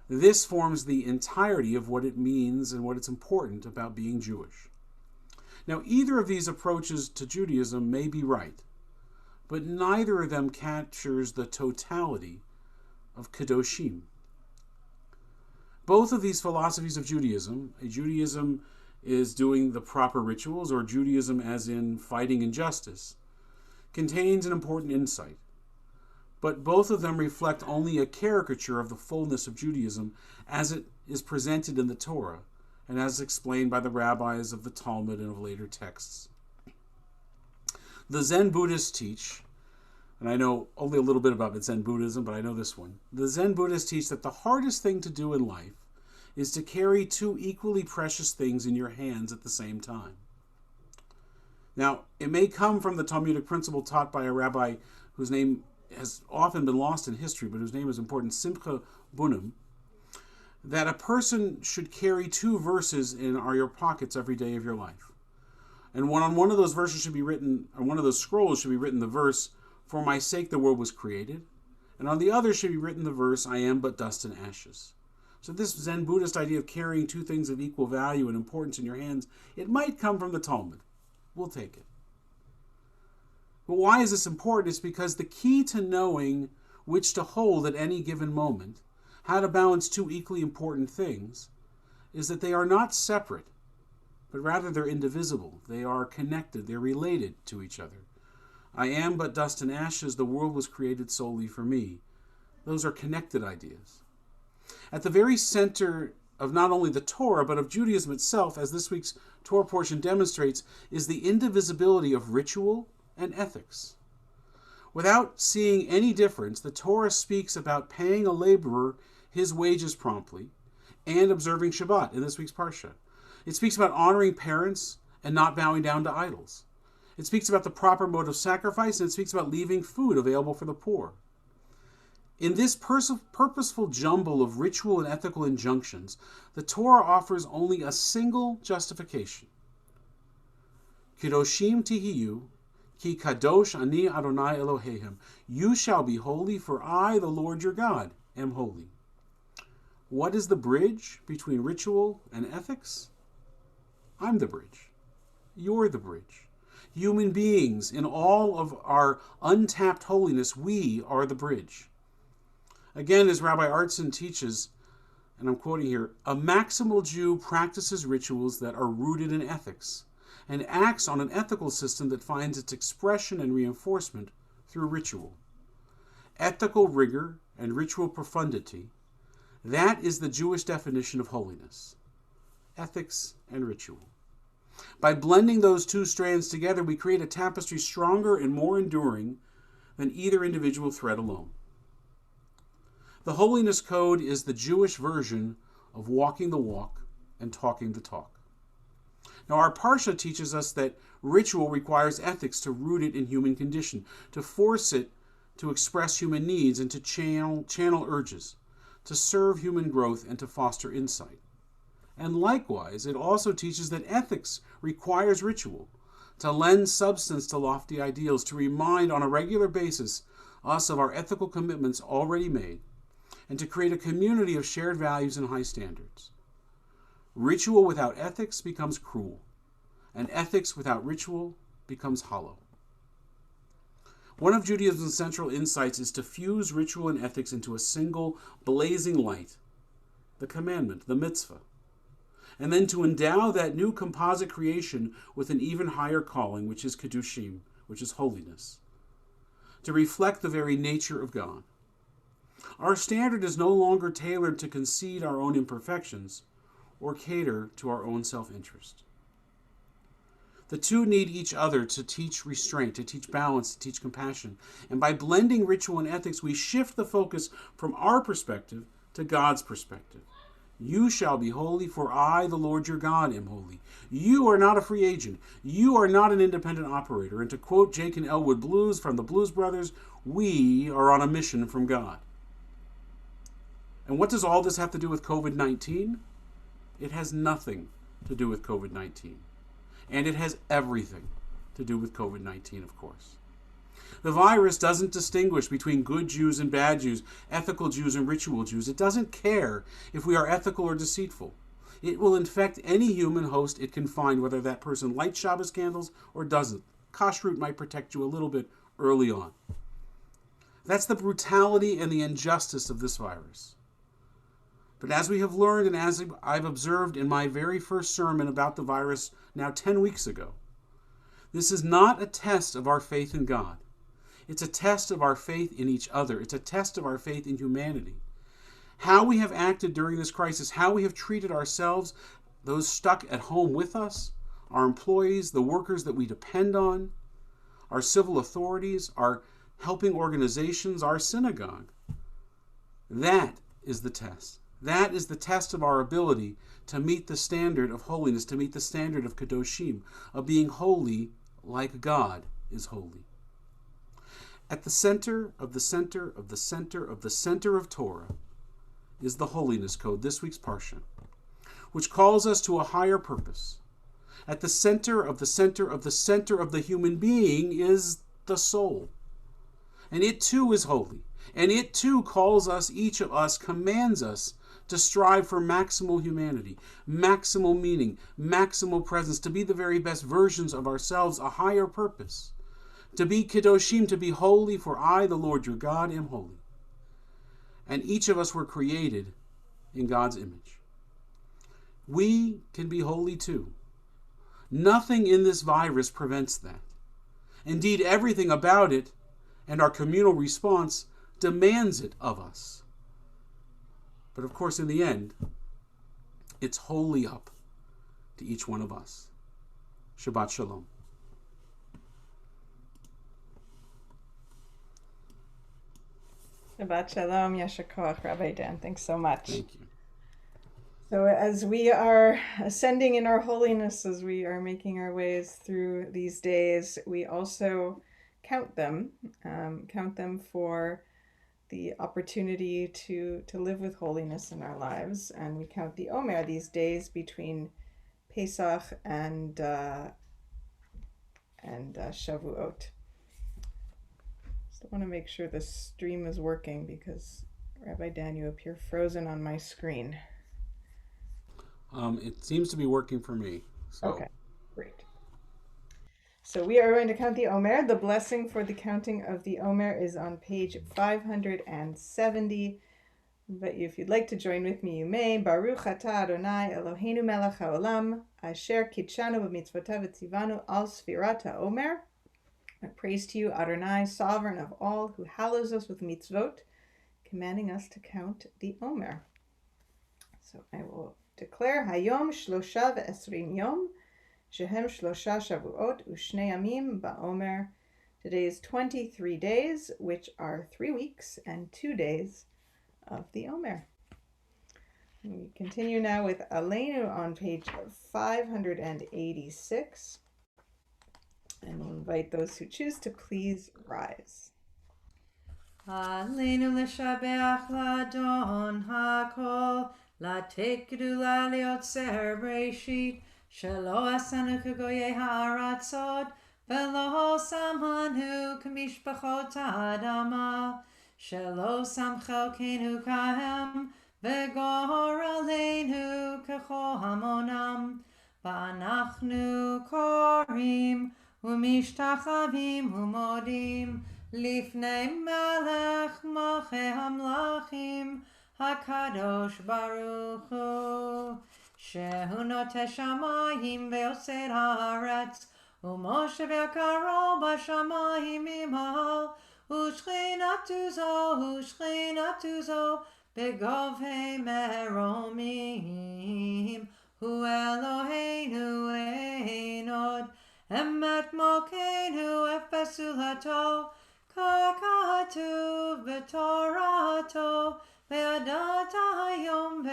This forms the entirety of what it means and what it's important about being Jewish. Now, either of these approaches to Judaism may be right, but neither of them captures the totality of Kedoshim. Both of these philosophies of Judaism is doing the proper rituals, or Judaism as in fighting injustice, contains an important insight. But both of them reflect only a caricature of the fullness of Judaism as it is presented in the Torah, and as explained by the rabbis of the Talmud and of later texts. The Zen Buddhists teach, and I know only a little bit about Zen Buddhism, but I know this one. The Zen Buddhists teach that the hardest thing to do in life is to carry two equally precious things in your hands at the same time. Now, it may come from the Talmudic principle taught by a rabbi whose name has often been lost in history, but whose name is important, Simcha Bunim, that a person should carry two verses in your pockets every day of your life. And on one of those verses should be written, on one of those scrolls should be written the verse, "For my sake the world was created," and on the other should be written the verse, "I am but dust and ashes." So this Zen Buddhist idea of carrying two things of equal value and importance in your hands, it might come from the Talmud. We'll take it. But why is this important? It's because the key to knowing which to hold at any given moment, how to balance two equally important things, is that they are not separate, but rather they're indivisible. They are connected. They're related to each other. I am but dust and ashes. The world was created solely for me. Those are connected ideas. At the very center of not only the Torah, but of Judaism itself, as this week's Torah portion demonstrates, is the indivisibility of ritual and ethics. Without seeing any difference, the Torah speaks about paying a laborer his wages promptly and observing Shabbat in this week's Parsha. It speaks about honoring parents and not bowing down to idols. It speaks about the proper mode of sacrifice, and it speaks about leaving food available for the poor. In this purposeful jumble of ritual and ethical injunctions, the Torah offers only a single justification. Kedoshim tihiyu, ki kadosh ani Adonai Elohehem. You shall be holy, for I, the Lord your God, am holy. What is the bridge between ritual and ethics? I'm the bridge. You're the bridge. Human beings, in all of our untapped holiness, we are the bridge. Again, as Rabbi Artson teaches, and I'm quoting here, a maximal Jew practices rituals that are rooted in ethics and acts on an ethical system that finds its expression and reinforcement through ritual. Ethical rigor and ritual profundity, that is the Jewish definition of holiness. Ethics and ritual. By blending those two strands together, we create a tapestry stronger and more enduring than either individual thread alone. The Holiness Code is the Jewish version of walking the walk and talking the talk. Now, our Parsha teaches us that ritual requires ethics to root it in human condition, to force it to express human needs and to channel urges, to serve human growth and to foster insight. And likewise, it also teaches that ethics requires ritual, to lend substance to lofty ideals, to remind on a regular basis us of our ethical commitments already made, and to create a community of shared values and high standards. Ritual without ethics becomes cruel, and ethics without ritual becomes hollow. One of Judaism's central insights is to fuse ritual and ethics into a single blazing light, the commandment, the mitzvah, and then to endow that new composite creation with an even higher calling, which is Kedushim, which is holiness, to reflect the very nature of God. Our standard is no longer tailored to concede our own imperfections or cater to our own self-interest. The two need each other to teach restraint, to teach balance, to teach compassion. And by blending ritual and ethics, we shift the focus from our perspective to God's perspective. You shall be holy, for I, the Lord your God, am holy. You are not a free agent. You are not an independent operator. And to quote Jake and Elwood Blues from the Blues Brothers, we are on a mission from God. And what does all this have to do with COVID-19? It has nothing to do with COVID-19. And it has everything to do with COVID-19, of course. The virus doesn't distinguish between good Jews and bad Jews, ethical Jews and ritual Jews. It doesn't care if we are ethical or deceitful. It will infect any human host it can find, whether that person lights Shabbos candles or doesn't. Kashrut might protect you a little bit early on. That's the brutality and the injustice of this virus. But as we have learned and as I've observed in my very first sermon about the virus now 10 weeks ago, this is not a test of our faith in God. It's a test of our faith in each other. It's a test of our faith in humanity. How we have acted during this crisis, how we have treated ourselves, those stuck at home with us, our employees, the workers that we depend on, our civil authorities, our helping organizations, our synagogue. That is the test. That is the test of our ability to meet the standard of holiness, to meet the standard of Kedoshim, of being holy like God is holy. At the center of the center of the center of the center of Torah is the Holiness Code, this week's Parsha, which calls us to a higher purpose. At the center of the center of the center of the human being is the soul. And it too is holy. And it too calls us, each of us, commands us to strive for maximal humanity, maximal meaning, maximal presence, to be the very best versions of ourselves, a higher purpose. To be Kedoshim, to be holy, for I, the Lord your God, am holy. And each of us were created in God's image. We can be holy too. Nothing in this virus prevents that. Indeed, everything about it and our communal response demands it of us. But of course, in the end, it's wholly up to each one of us. Shabbat Shalom. Shabbat Shalom, Yasher Koach, Rabbi Dan. Thanks so much. Thank you. So as we are ascending in our holiness, as we are making our ways through these days, we also count them for the opportunity to live with holiness in our lives. And we count the Omer, these days between Pesach and Shavuot. So I want to make sure the stream is working because, Rabbi Dan, you appear frozen on my screen. It seems to be working for me. So. Okay, great. So we are going to count the Omer. The blessing for the counting of the Omer is on page 570. But if you'd like to join with me, you may. Baruch atah Adonai Eloheinu melech haolam, asher kitshanu b'mitzvotav v'tzivanu al sfirat ha'omer. Praise to you, Adonai, sovereign of all, who hallows us with mitzvot, commanding us to count the Omer. So I will declare Hayom shlosha ve'esrim yom, shehem shlosha shavuot u'shnei yamim ba'omer. Today is 23 days, which are 3 weeks and 2 days of the Omer. And we continue now with Aleinu on page 586. And we'll invite those who choose to please rise. Aleinu l'shabeach l'adon hakol, l'ateit gedula liotzer b'reshit, שלא עשנו כגויי הארצות, ולא שמנו כמשפחות האדמה, שלא שם חלקנו כהם, וגורלנו ככל המונם. ואנחנו קוראים ומשתחווים ומודים לפני מלך מלכי המלכים, הקדוש ברוך הוא, שהוא נוטה שמיים ויוסד הארץ, ומושב יקרו בשמיים ממעל, ושכינתו זו בגובה מרומים. הוא אלוהינו אין עוד, אמת מלכנו אפס זולתו, ככתוב בתורתו, וידעת היום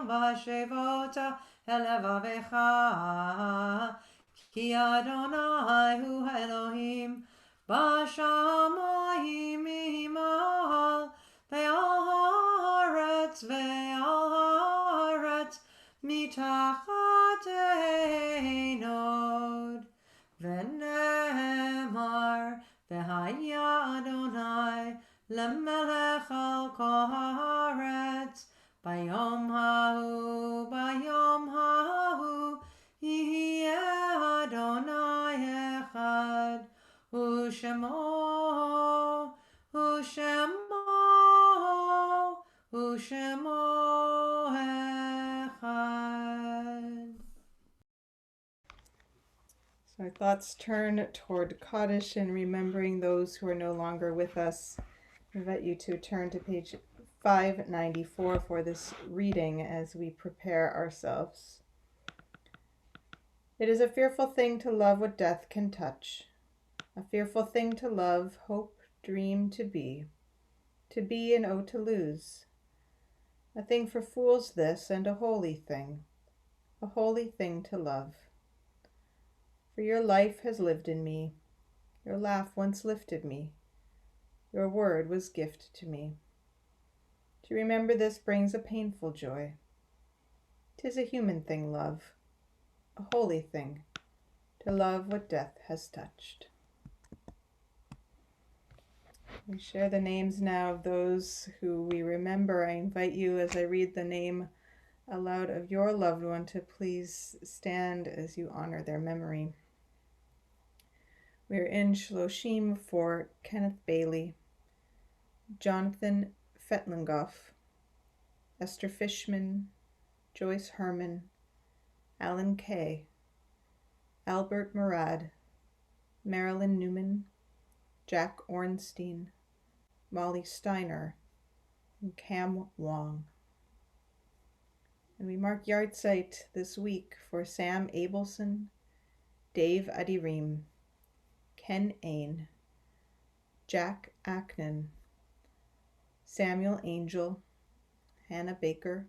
והשבות אל לבביך, כי אדוני הוא אלוהים בשמיים ממעל, ועל הארץ מתחת אין עוד. ונאמר, והיה אדוני למלך על כל הארץ, ביום ההוא יהיה אדוני אחד, ושמו אחד. So our thoughts turn toward Kaddish and remembering those who are no longer with us. I invite you to turn to page 594 for this reading as we prepare ourselves. It is a fearful thing to love what death can touch, a fearful thing to love, hope, dream to be and oh to lose. A thing for fools this, and a holy thing to love. For your life has lived in me, your laugh once lifted me, your word was gift to me. To remember this brings a painful joy. 'Tis a human thing, love, a holy thing, to love what death has touched. We share the names now of those who we remember. I invite you, as I read the name aloud of your loved one, to please stand as you honor their memory. We're in Shloshim for Kenneth Bailey, Jonathan Fetlingoff, Esther Fishman, Joyce Herman, Alan Kay, Albert Murad, Marilyn Newman, Jack Ornstein, Molly Steiner, and Cam Wong. And we mark yahrzeit this week for Sam Abelson, Dave Adirim, Ken Ain, Jack Acknan, Samuel Angel, Hannah Baker,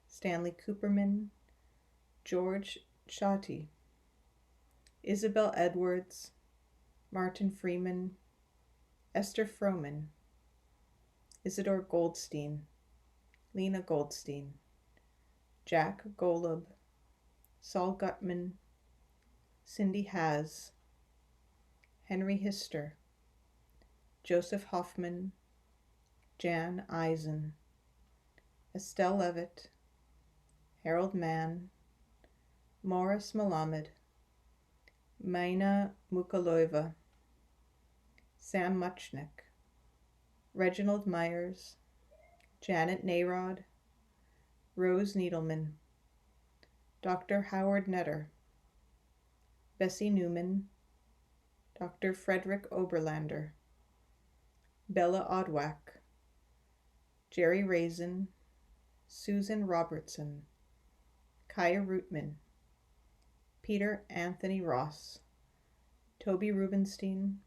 Stanley Cooperman, George Shotty, Isabel Edwards, Martin Freeman, Esther Froman, Isidore Goldstein, Lena Goldstein, Jack Golub, Saul Gutman, Cindy Haas, Henry Hister, Joseph Hoffman, Jan Eisen, Estelle Levitt, Harold Mann, Morris Malamed, Maina Mukaloiva, Sam Muchnick, Reginald Myers, Janet Nayrod, Rose Needleman, Dr. Howard Netter, Bessie Newman, Dr. Frederick Oberlander, Bella Odwack, Jerry Raisin, Susan Robertson, Kaya Rootman, Peter Anthony Ross, Toby Rubenstein,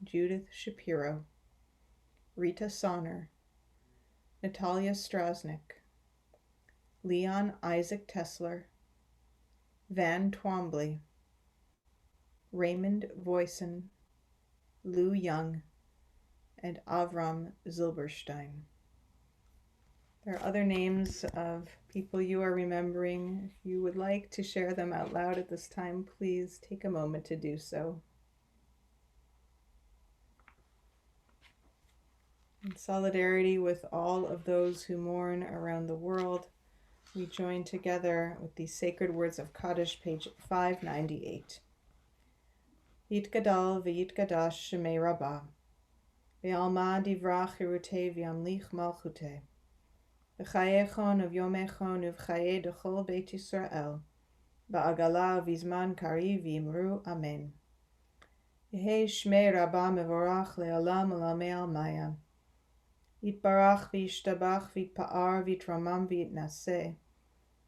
Judith Shapiro, Rita Sonner, Natalia Strasnick, Leon Isaac Tesler, Van Twombly, Raymond Voisin, Lou Young, and Avram Zilberstein. there are other names of people you are remembering. If you would like to share them out loud at this time, please take a moment to do so. In solidarity with all of those who mourn around the world, we join together with the sacred words of Kaddish, page 598. Yitgadal v'yitgadash shemei Rabbah, v'alma divrach hirute v'yamlich malchute, v'chayechon uv'yomechon uv'chaye dechol Beit Yisrael, ba'agala v'izman kari v'imru amen. Yehei shmei Rabbah mevorach le'olam olamei almaya. Yitbarach v'yishtabach v'yitpa'ar v'yitramam v'yitnaseh.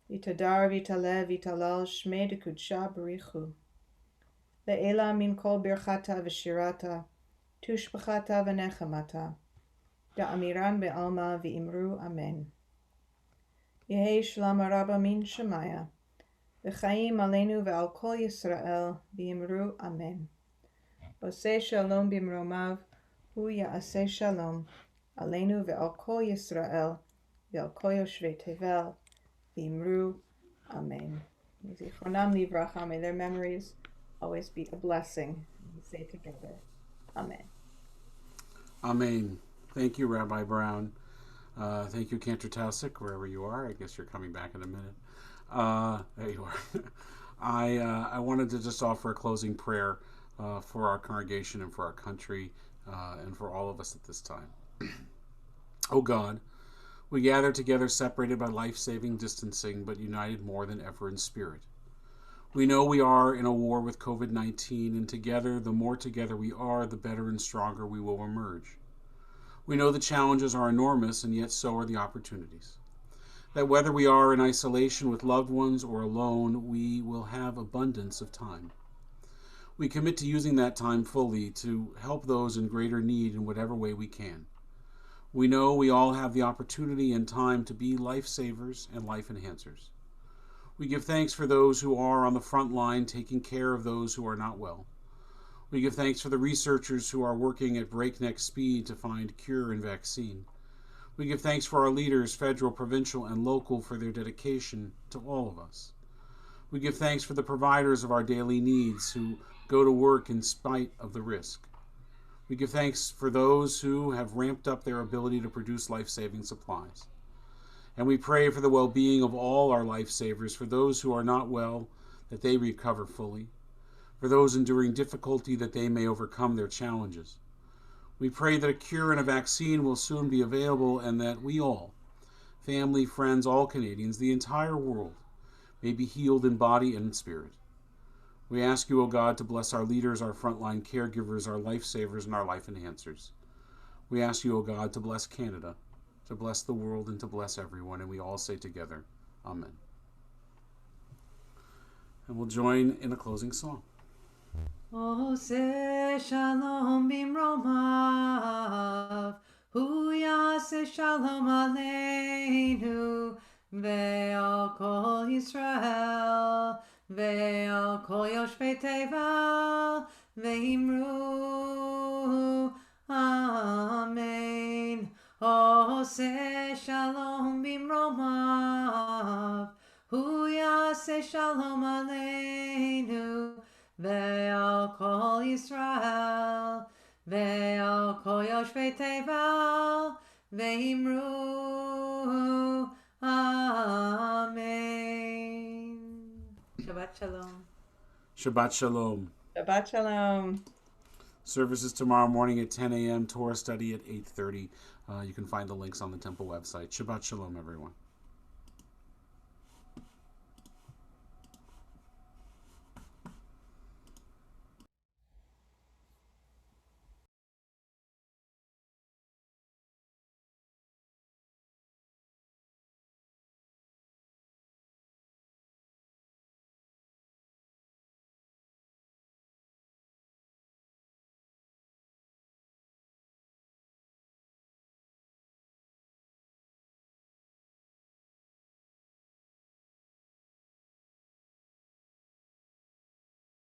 V'yitadar v'yitaleh v'yitalal shmei dekudsha b'richu. Le'ela min kol birchata v'shirata, tushbachata v'nechamata. Da'amiran be'alma v'imru amen. Yehei shalom rabba min shemaya. V'chaim aleinu ve'al kol Yisrael v'imru amen. Oseh shalom b'mromav, hu ya'aseh shalom. Aleinu ve'al kol Yisrael, ve'al kol yoshvei tevel, v'imru, amen. Zichronam livracha, may their memories always be a blessing. We say together, amen. Amen. Thank you, Rabbi Brown. Thank you, Cantor Taussig, wherever you are. I guess you're coming back in a minute. There you are. I wanted to just offer a closing prayer for our congregation and for our country and for all of us at this time. O God, we gather together separated by life-saving distancing, but united more than ever in spirit. We know we are in a war with COVID-19, and together, the more together we are, the better and stronger we will emerge. We know the challenges are enormous, and yet so are the opportunities. That whether we are in isolation with loved ones or alone, we will have abundance of time. We commit to using that time fully to help those in greater need in whatever way we can. We know we all have the opportunity and time to be lifesavers and life enhancers. We give thanks for those who are on the front line taking care of those who are not well. We give thanks for the researchers who are working at breakneck speed to find cure and vaccine. We give thanks for our leaders, federal, provincial, and local, for their dedication to all of us. We give thanks for the providers of our daily needs who go to work in spite of the risk. We give thanks for those who have ramped up their ability to produce life-saving supplies. And we pray for the well-being of all our lifesavers, for those who are not well, that they recover fully, for those enduring difficulty, that they may overcome their challenges. We pray that a cure and a vaccine will soon be available, and that we all, family, friends, all Canadians, the entire world, may be healed in body and in spirit. We ask you, O God, to bless our leaders, our frontline caregivers, our lifesavers, and our life enhancers. We ask you, O God, to bless Canada, to bless the world, and to bless everyone. And we all say together, Amen. And we'll join in a closing song. Oseh shalom bimromav, hu yaseh shalom aleinu, ve'al kol Yisrael, ve'al kol yoshvei tevel, ve'imru, amen. Oseh shalom bimromav, hu yaseh shalom aleinu, ve'al kol Yisrael, ve'al kol yoshvei tevel, ve'imru, amen. Shabbat shalom. Shabbat Shalom. Shabbat shalom. Services tomorrow morning at 10 a.m., Torah study at 8:30. You can find the links on the temple website. Shabbat Shalom, everyone.